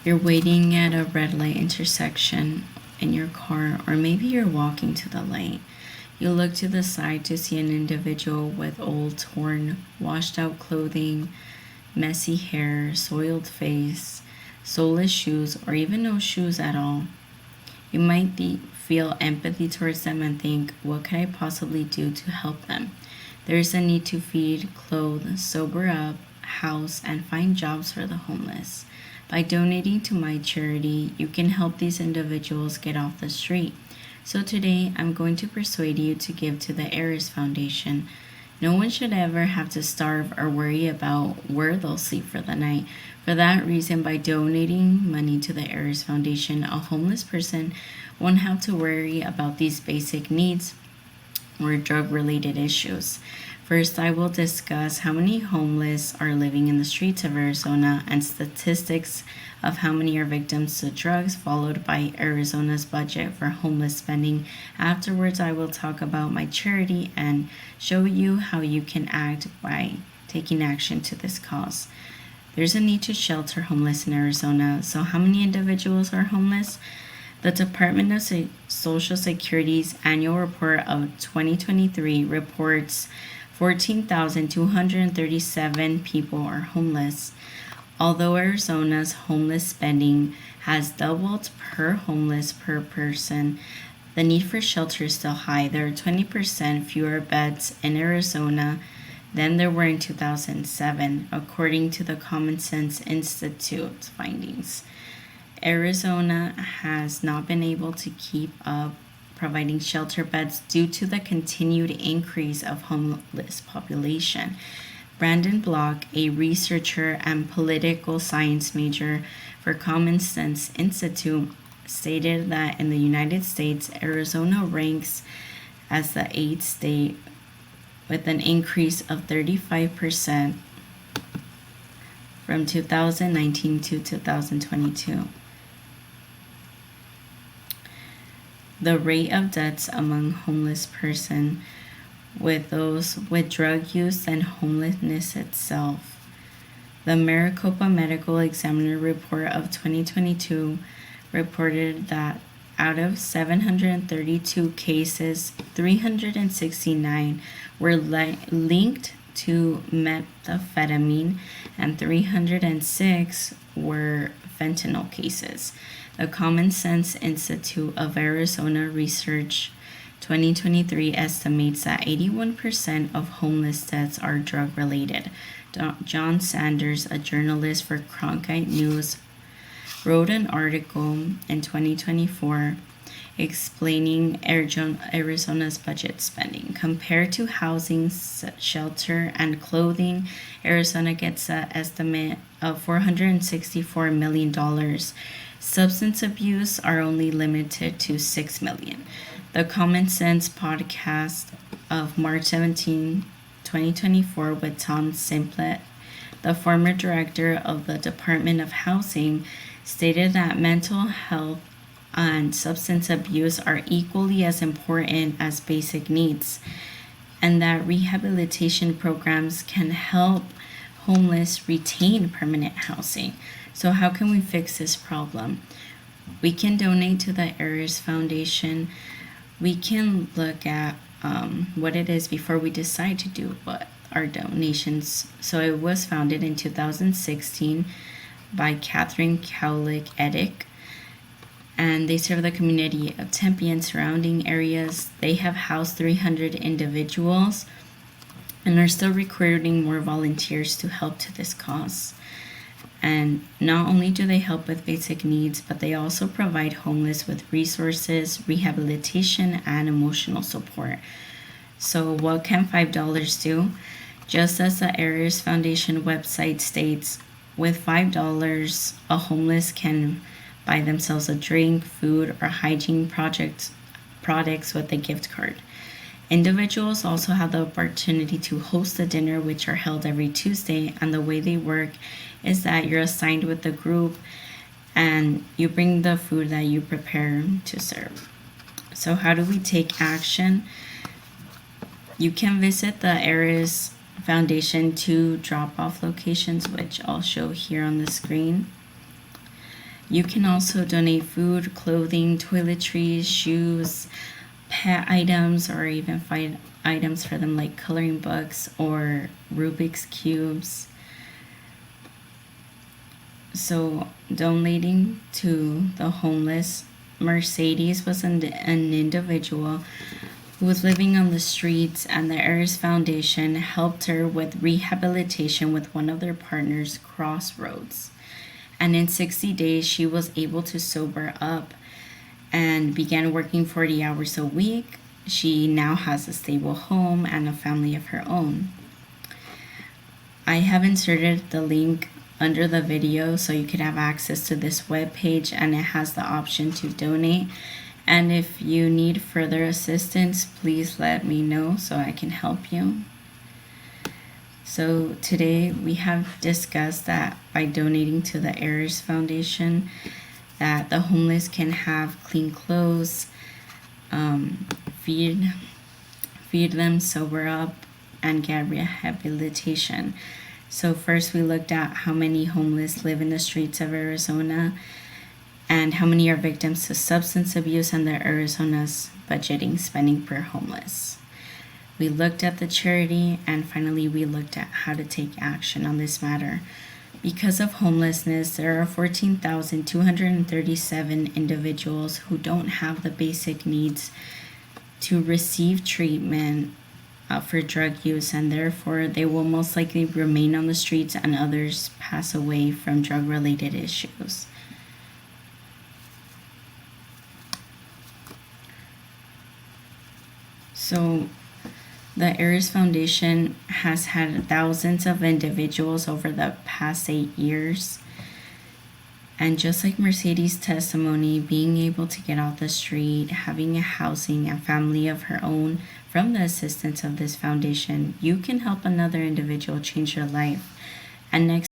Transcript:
You're waiting at a red light intersection in your car, or maybe you're walking to the light. You look to the side to see an individual with old, torn, washed out clothing, messy hair, soiled face, soleless shoes, or even no shoes at all. You might feel empathy towards them and think, what could I possibly do to help them? There is a need to feed, clothe, sober up, house, and find jobs for the homeless. By donating to my charity, you can help these individuals get off the street. So today, I'm going to persuade you to give to the Eris Foundation. No one should ever have to starve or worry about where they'll sleep for the night. For that reason, by donating money to the Eris Foundation, a homeless person won't have to worry about these basic needs or drug-related issues. First, I will discuss how many homeless are living in the streets of Arizona and statistics of how many are victims to drugs, followed by Arizona's budget for homeless spending. Afterwards, I will talk about my charity and show you how you can act by taking action to this cause. There's a need to shelter homeless in Arizona. So how many individuals are homeless? The Department of Social Security's annual report of 2023 reports 14,237 people are homeless. Although Arizona's homeless spending has doubled per homeless per person, the need for shelter is still high. There are 20% fewer beds in Arizona than there were in 2007, according to the Common Sense Institute findings. Arizona has not been able to keep up providing shelter beds due to the continued increase of homeless population. Brandon Block, a researcher and political science major for Common Sense Institute, stated that in the United States, Arizona ranks as the 8th state with an increase of 35% from 2019 to 2022. The rate of deaths among homeless persons with those with drug use and homelessness itself. The Maricopa Medical Examiner report of 2022 reported that out of 732 cases, 369 were linked to methamphetamine and 306 were fentanyl cases. The Common Sense Institute of Arizona Research 2023 estimates that 81% of homeless deaths are drug-related. John Sanders, a journalist for Cronkite News, wrote an article in 2024 explaining Arizona's budget spending. Compared to housing, shelter, and clothing, Arizona gets an estimate of $464 million. Substance abuse are only limited to $6 million. The Common Sense podcast of March 17, 2024 with Tom Simplet, the former director of the Department of Housing, stated that mental health and substance abuse are equally as important as basic needs, and that rehabilitation programs can help homeless retain permanent housing. So how can we fix this problem? We can donate to the Eris Foundation. We can look at what it is before we decide to do what our donations. So it was founded in 2016 by Catherine Cowlick-Edick, and they serve the community of Tempe and surrounding areas. They have housed 300 individuals and are still recruiting more volunteers to help to this cause. And not only do they help with basic needs, but they also provide homeless with resources, rehabilitation, and emotional support. So what can $5 do? Just as the Eris Foundation website states, with $5, a homeless can buy themselves a drink, food, or hygiene products with a gift card. Individuals also have the opportunity to host a dinner, which are held every Tuesday, and the way they work is that you're assigned with the group and you bring the food that you prepare to serve. So how do we take action? You can visit the Eris Foundation 2 drop-off locations, which I'll show here on the screen. You can also donate food, clothing, toiletries, shoes, pet items, or even find items for them like coloring books or Rubik's Cubes. So, donating to the homeless, Mercedes was an individual who was living on the streets, and the Heirs Foundation helped her with rehabilitation with one of their partners, Crossroads. And in 60 days, she was able to sober up and began working 40 hours a week. She now has a stable home and a family of her own. I have inserted the link under the video so you can have access to this webpage, and it has the option to donate. And if you need further assistance, please let me know so I can help you. So today we have discussed that by donating to the Heirs Foundation, that the homeless can have clean clothes, feed them, sober up, and get rehabilitation. So first we looked at how many homeless live in the streets of Arizona and how many are victims to substance abuse and the Arizona's budgeting spending per homeless. We looked at the charity, and finally we looked at how to take action on this matter. Because of homelessness, there are 14,237 individuals who don't have the basic needs to receive treatment for drug use, and therefore they will most likely remain on the streets and others pass away from drug-related issues. So the Heirs Foundation has had thousands of individuals over the past 8 years. And just like Mercedes' testimony, being able to get off the street, having a housing and family of her own from the assistance of this foundation, you can help another individual change their life. And next